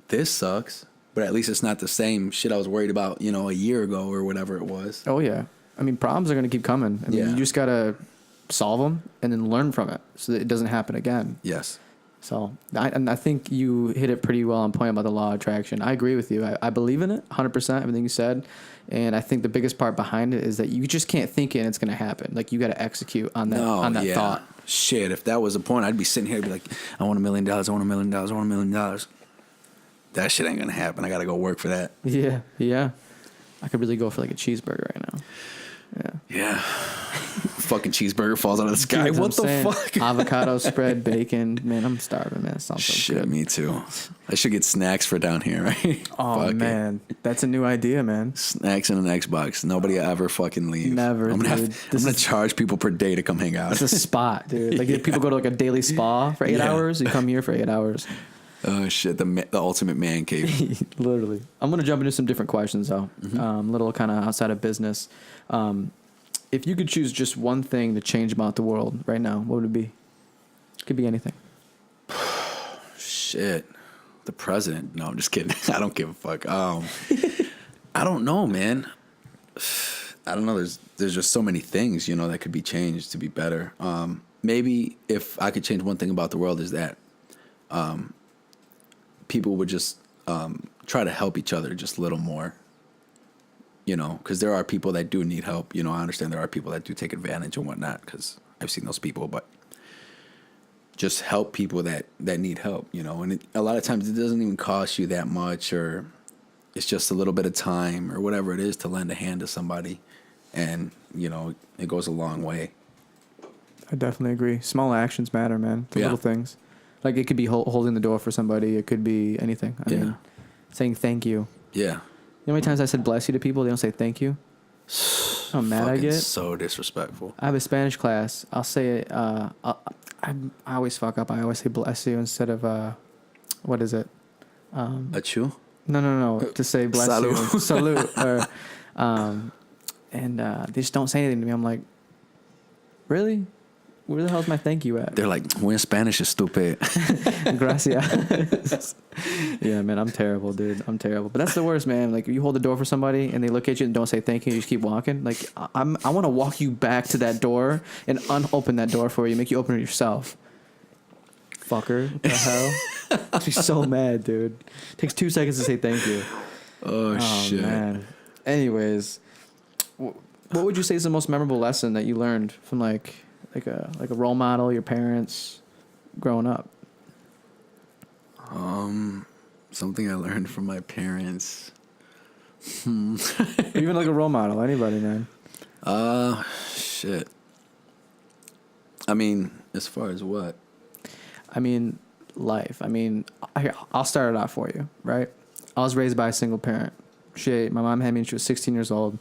this sucks. But at least it's not the same shit I was worried about, you know, a year ago or whatever it was. Oh, yeah. I mean, problems are going to keep coming. I mean, you just got to solve them and then learn from it so that it doesn't happen again. Yes. So I think you hit it pretty well on point about the law of attraction. I agree with you. I believe in it 100%, everything you said. And I think the biggest part behind it is that you just can't think it and it's going to happen. Like, you got to execute on that thought. Shit, if that was the point, I'd be sitting here and be like, I want $1 million, I want $1 million, I want $1 million. That shit ain't going to happen. I got to go work for that. Yeah. I could really go for like a cheeseburger right now. Yeah. Fucking cheeseburger falls out of the sky. Dude, what the fuck? Avocado spread, bacon. Man, I'm starving, man. It sounds so good. Me too. I should get snacks for down here, right? Oh, Fuck man. That's a new idea, man. Snacks and an Xbox. Nobody ever fucking leave. Never, I'm going to charge people per day to come hang out. It's a spot, dude. Like, if people go to like a daily spa for 8 hours, you come here for 8 hours. Oh, shit. The ultimate man cave. Literally. I'm going to jump into some different questions, though. Little kind of outside of business. If you could choose just one thing to change about the world right now, what would it be? It could be anything. Shit. The president. No, I'm just kidding. I don't give a fuck. I don't know, man. I don't know. There's just so many things, you know, that could be changed to be better. Maybe if I could change one thing about the world is that people would just try to help each other just a little more. You know, because there are people that do need help. You know, I understand there are people that do take advantage and whatnot, because I've seen those people. But just help people that need help, you know. And a lot of times it doesn't even cost you that much, or it's just a little bit of time or whatever it is to lend a hand to somebody. And, you know, it goes a long way. I definitely agree. Small actions matter, man. The little things. Like, it could be holding the door for somebody. It could be anything. I mean, saying thank you. Yeah. You know how many times I said bless you to people? They don't say thank you. How mad I get. So disrespectful. I have a Spanish class. I'll say it. I always fuck up. I always say bless you instead of what is it? Achoo? No. To say bless you. Salute. Or, and they just don't say anything to me. I'm like, really? where the hell's my thank you at? They're like, we're in Spanish, is stupid. Gracias. Yeah, man, I'm terrible, dude. I'm terrible. But that's the worst, man. Like, you hold the door for somebody and they look at you and don't say thank you, you just keep walking. Like, I want to walk you back to that door and unopen that door for you, make you open it yourself. Fucker. What the hell? Makes me so mad, dude. Takes 2 seconds to say thank you. Oh shit. Man. Anyways, what would you say is the most memorable lesson that you learned from like a role model, your parents, growing up? Something I learned from my parents. Even like a role model, anybody, man. Shit. I mean, as far as what? I mean, life. I mean, I'll start it off for you, right? I was raised by a single parent. My mom had me when she was 16 years old.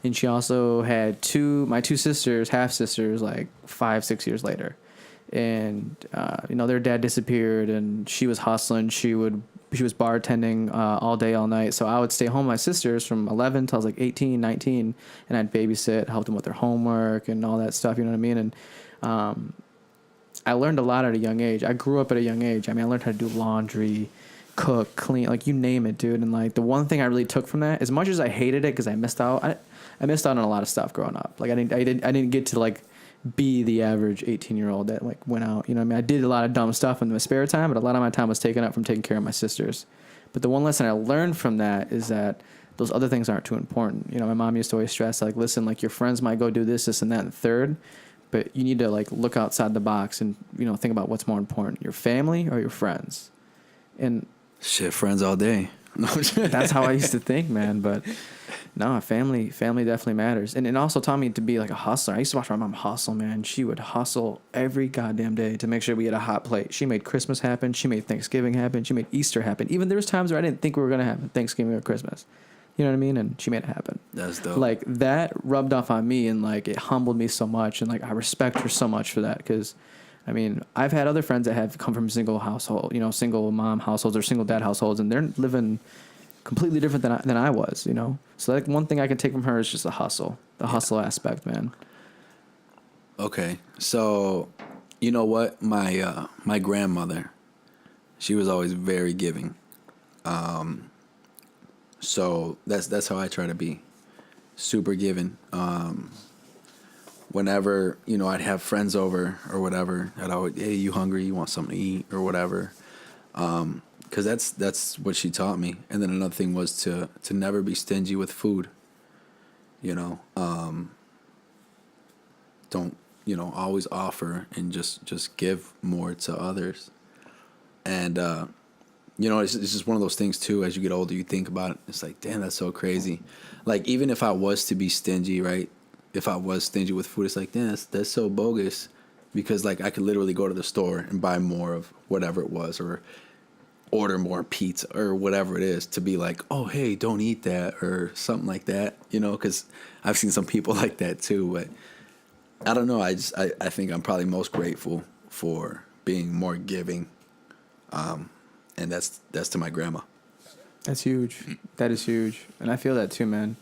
And she also had my two sisters, half sisters, like 5-6 years later. And, their dad disappeared and she was hustling. She was bartending all day, all night. So I would stay home with my sisters from 11 till I was like 18, 19. And I'd babysit, help them with their homework and all that stuff, you know what I mean? And I learned a lot at a young age. I grew up at a young age. I mean, I learned how to do laundry, cook, clean, like you name it, dude. And like the one thing I really took from that, as much as I hated it because I missed out, I missed out on a lot of stuff growing up. Like I didn't get to like be the average 18-year-old that like went out. You know what I mean? I did a lot of dumb stuff in my spare time, but a lot of my time was taken up from taking care of my sisters. But the one lesson I learned from that is that those other things aren't too important. You know, my mom used to always stress like, listen, like your friends might go do this, and that, and third, but you need to like look outside the box and, think about what's more important, your family or your friends. And shit, friends all day. that's how I used to think, man. But no, family definitely matters. And it also taught me to be like a hustler. I used to watch my mom hustle, man. She would hustle every goddamn day to make sure we had a hot plate. She made Christmas happen. She made Thanksgiving happen. She made Easter happen. Even there was times where I didn't think we were going to have Thanksgiving or Christmas. You know what I mean? And she made it happen. That's dope. Like, that rubbed off on me, and like it humbled me so much, and like I respect her so much for that. Because I mean, I've had other friends that have come from single household, single mom households or single dad households, and they're living completely different than I was, So like one thing I can take from her is just the hustle aspect, man. Okay, so you know what? My grandmother, she was always very giving. So that's how I try to be, super giving. Whenever, I'd have friends over or whatever, I'd always, hey, you hungry? You want something to eat or whatever? Because that's what she taught me. And then another thing was to never be stingy with food. Don't, always offer and just give more to others. And, it's just one of those things, too, as you get older, you think about it. It's like, damn, that's so crazy. Like, even if I was to be stingy, right? If I was stingy with food, it's like, damn, that's so bogus. Because, like, I could literally go to the store and buy more of whatever it was or order more pizza or whatever it is to be like, oh, hey, don't eat that or something like that, because I've seen some people like that, too. But I don't know. I think I'm probably most grateful for being more giving. And that's to my grandma. That's huge. That is huge. And I feel that too, man.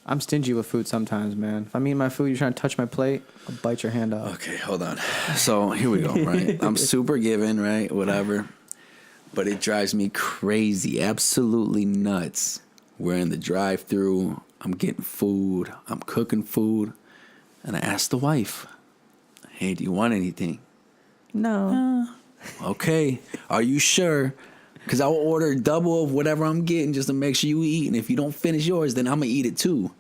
I'm stingy with food sometimes, man. If I'm eating my food, you're trying to touch my plate, I'll bite your hand off. Okay, hold on. So here we go, right? I'm super giving, right? Whatever. But it drives me crazy, absolutely nuts. We're in the drive-thru. I'm getting food. I'm cooking food. And I asked the wife, hey, do you want anything? No. Okay, are you sure? Because I will order double of whatever I'm getting just to make sure you eat. And if you don't finish yours, then I'm going to eat it too.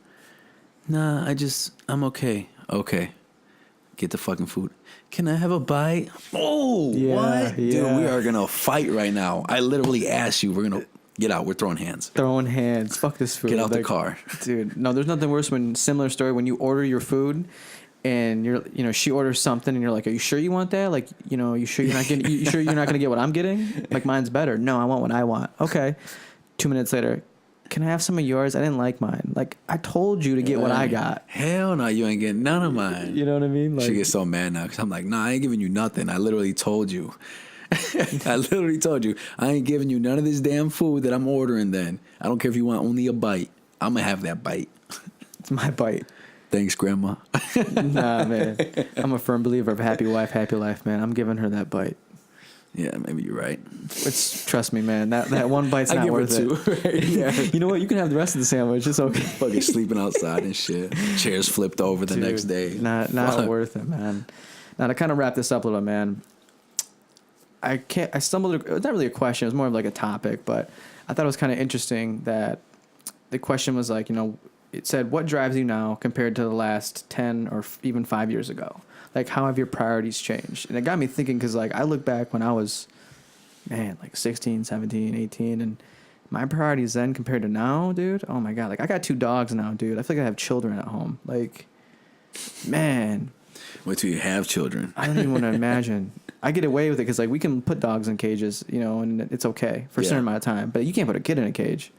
Nah, I'm okay. Okay. Get the fucking food. Can I have a bite? Oh, yeah, what? Yeah. Dude, we are going to fight right now. I literally asked you. We're going to get out. We're throwing hands. Throwing hands. Fuck this food. Get out the car. Dude, no, there's nothing worse similar story when you order your food and she orders something and you're like, are you sure you want that? Like, you sure you're not going to get what I'm getting? Like, mine's better. No, I want what I want. Okay. 2 minutes later, can I have some of yours? I didn't like mine. Like, I told you to get what I got. Hell no, you ain't getting none of mine. You know what I mean? Like, she gets so mad now because I'm like, nah, I ain't giving you nothing. I literally told you. I literally told you, I ain't giving you none of this damn food that I'm ordering then. I don't care if you want only a bite. I'm going to have that bite. It's my bite. Thanks, Grandma. Nah, man. I'm a firm believer of happy wife, happy life, man. I'm giving her that bite. Yeah, maybe you're right. It's trust me, man. That one bite's I not give her worth it. two. Right? Yeah. You know what? You can have the rest of the sandwich. It's okay. Fucking sleeping outside and shit. Chairs flipped over the Dude, next day. Not Fuck. worth it, man. Now to kind of wrap this up a little, man. I stumbled. It's not really a question. It was more of like a topic, but I thought it was kind of interesting that the question was like, it said, "What drives you now compared to the last 10 or even 5 years ago? Like, how have your priorities changed?" And it got me thinking because like I look back when I was, man, like 16, 17, 18, and my priorities then compared to now, dude. Oh my god, like I got 2 dogs now, dude. I feel like I have children at home. Like, man. Wait till you have children. I don't even want to imagine. I get away with it because like we can put dogs in cages, and it's okay for a certain amount of time. But you can't put a kid in a cage.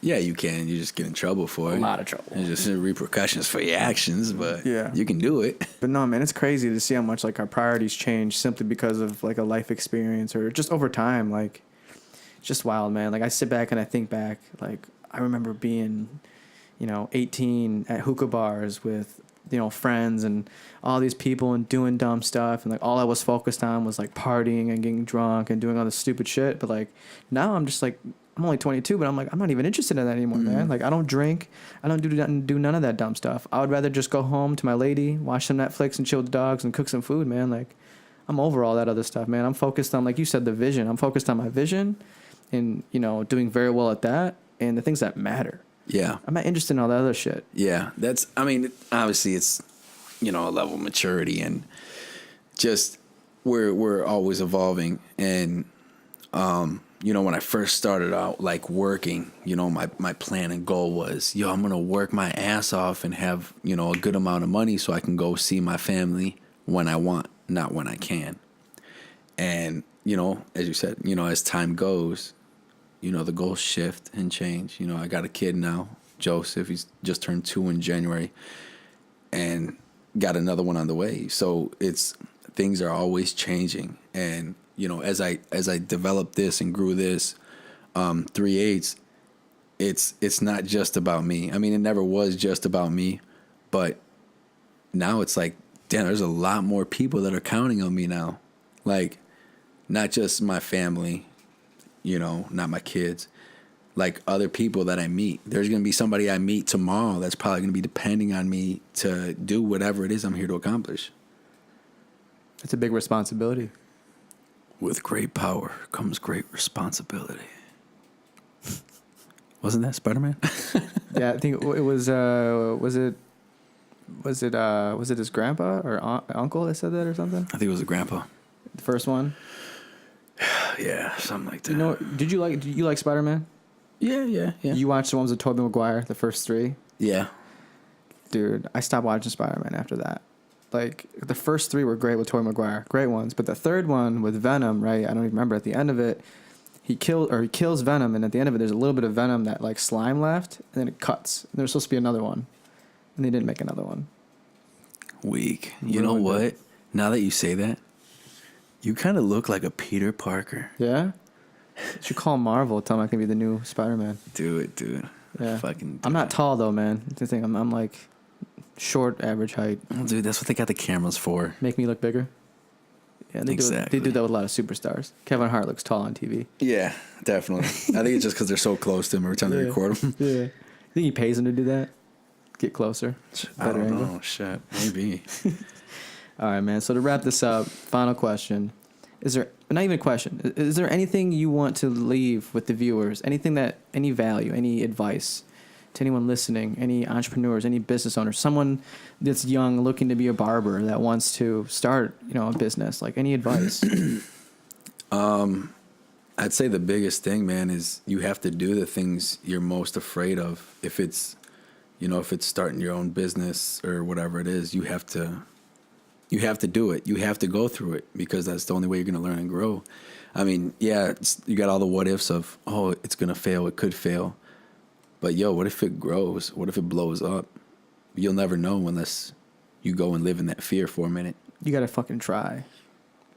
Yeah, you can. You just get in trouble for it. A lot of trouble. There's just repercussions for your actions, but Yeah. you can do it. But no, man, it's crazy to see how much like our priorities change simply because of like a life experience or just over time. Like, it's just wild, man. Like I sit back and I think back. Like I remember being, 18 at hookah bars with friends and all these people and doing dumb stuff, and like all I was focused on was like partying and getting drunk and doing all this stupid shit. But like now I'm just like, I'm only 22, but I'm like, I'm not even interested in that anymore, man. Like I don't drink, I don't do none of that dumb stuff. I would rather just go home to my lady, watch some Netflix and chill with the dogs and cook some food, man. Like I'm over all that other stuff, man. I'm focused on, like you said, the vision. I'm focused on my vision and doing very well at that and the things that matter. Yeah. I'm not interested in all that other shit. Yeah. Obviously it's, a level of maturity and just we're always evolving. And, when I first started out like working, my plan and goal was, I'm going to work my ass off and have, a good amount of money so I can go see my family when I want, not when I can. And, as you said, as time goes, the goals shift and change. I got a kid now, Joseph. He's just turned 2 in January and got another one on the way. So things are always changing. And, as I developed this and grew this, 3/8, it's not just about me. I mean, it never was just about me, but now it's like, damn, there's a lot more people that are counting on me now. Like, not just my family, not my kids, like other people that I meet. There's going to be somebody I meet tomorrow that's probably going to be depending on me to do whatever it is I'm here to accomplish. It's a big responsibility. With great power comes great responsibility. Wasn't that Spider-Man? Yeah, I think it was his grandpa or uncle that said that or something? I think it was a grandpa. The first one? Yeah, something like that. Did you like Spider-Man? Yeah. You watched the ones with Tobey Maguire, the first 3? Yeah. Dude, I stopped watching Spider-Man after that. Like, the first 3 were great with Tobey Maguire, great ones. But the third one with Venom, right? I don't even remember. At the end of it, he kills Venom, and at the end of it, there's a little bit of Venom, that like slime left, and then it cuts. And there's supposed to be another one, and they didn't make another one. Weak. You know what? Now that you say that, you kind of look like a Peter Parker. Yeah? You should call Marvel. Tell them I can be the new Spider-Man. Do it, dude. Yeah. Fucking. I'm not tall though, man. That's the thing. I'm like short, average height. Well, dude, that's what they got the cameras for. Make me look bigger. Yeah, Exactly. They do that with a lot of superstars. Kevin Hart looks tall on TV. Yeah, definitely. I think it's just because they're so close to him every time they record him. Yeah. You think he pays him to do that? Get closer. I don't know. Shit, maybe. All right, man. So to wrap this up, final question. Is there, not even a question, is there anything you want to leave with the viewers? Any value, any advice to anyone listening, any entrepreneurs, any business owners, someone that's young looking to be a barber that wants to start, a business, like any advice? I'd say the biggest thing, man, is you have to do the things you're most afraid of. If it's starting your own business or whatever it is, you have to do it. You have to go through it because that's the only way you're going to learn and grow. I mean, yeah, you got all the what ifs of, oh, it's going to fail. It could fail. But what if it grows? What if it blows up? You'll never know unless you go and live in that fear for a minute. You got to fucking try.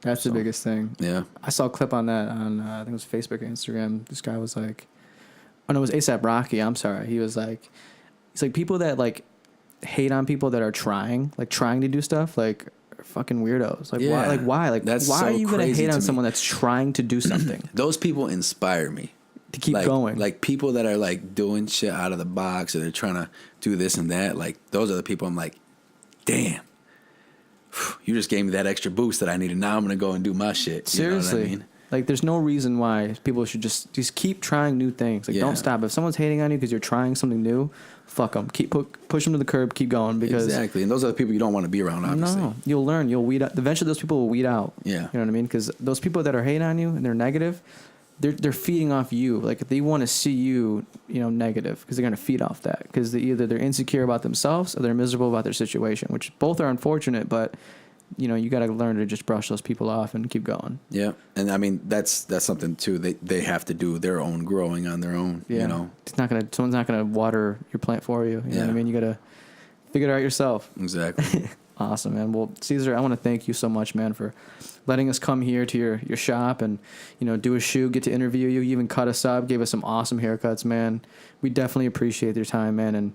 That's the biggest thing. Yeah. I saw a clip on that on, I think it was Facebook or Instagram. This guy was like, oh no, it was ASAP Rocky. I'm sorry. He was like, he's like, people that like hate on people that are trying to do stuff, like, are fucking weirdos. Like, Yeah. why? Like, That's why so are you gonna crazy hate to on me. someone that's trying to do something Those people inspire me to keep like, going? Like people that are like doing shit out of the box, or they're trying to do this and that. Like those are the people I'm like, damn, you just gave me that extra boost that I needed. Now I'm gonna go and do my shit. Seriously. You know what I mean? Like, there's no reason why people should just keep trying new things. Like, Yeah. don't stop. If someone's hating on you because you're trying something new, fuck them. Push them to the curb. Keep going, because Exactly, and those are the people you don't want to be around. Obviously, no, you'll learn. You'll weed out. Eventually, those people will weed out. Yeah. You know what I mean? Because those people that are hating on you and they're negative, they're feeding off you. Like, they want to see you, negative, because they're going to feed off that. Because either they're insecure about themselves or they're miserable about their situation, which both are unfortunate. But you got to learn to just brush those people off and keep going. Yeah, and I mean that's something too. They have to do their own growing on their own. Yeah. You know, Someone's not gonna water your plant for you. You know what I mean? You gotta figure it out yourself. exactly. Awesome, man. Well, Caesar, I want to thank you so much, man, for letting us come here to your shop and do a shoot, get to interview you. You even cut us up, gave us some awesome haircuts, man. We definitely appreciate your time, man, and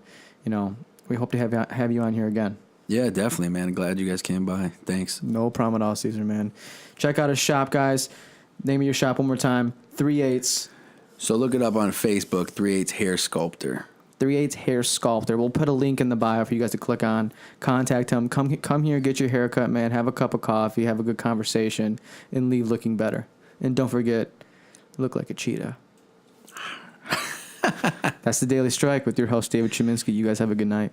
we hope to have you on here again. Yeah, definitely, man. Glad you guys came by. Thanks. No problem at all, Caesar, man. Check out his shop, guys. Name of your shop one more time: 3/8. So look it up on Facebook, 3/8 Hair Sculptor. 3/8 Hair Sculptor. We'll put a link in the bio for you guys to click on. Contact him. Come here, get your haircut, man. Have a cup of coffee, have a good conversation, and leave looking better. And don't forget, look like a cheetah. That's the Daily Strike with your host, David Chiminski. You guys have a good night.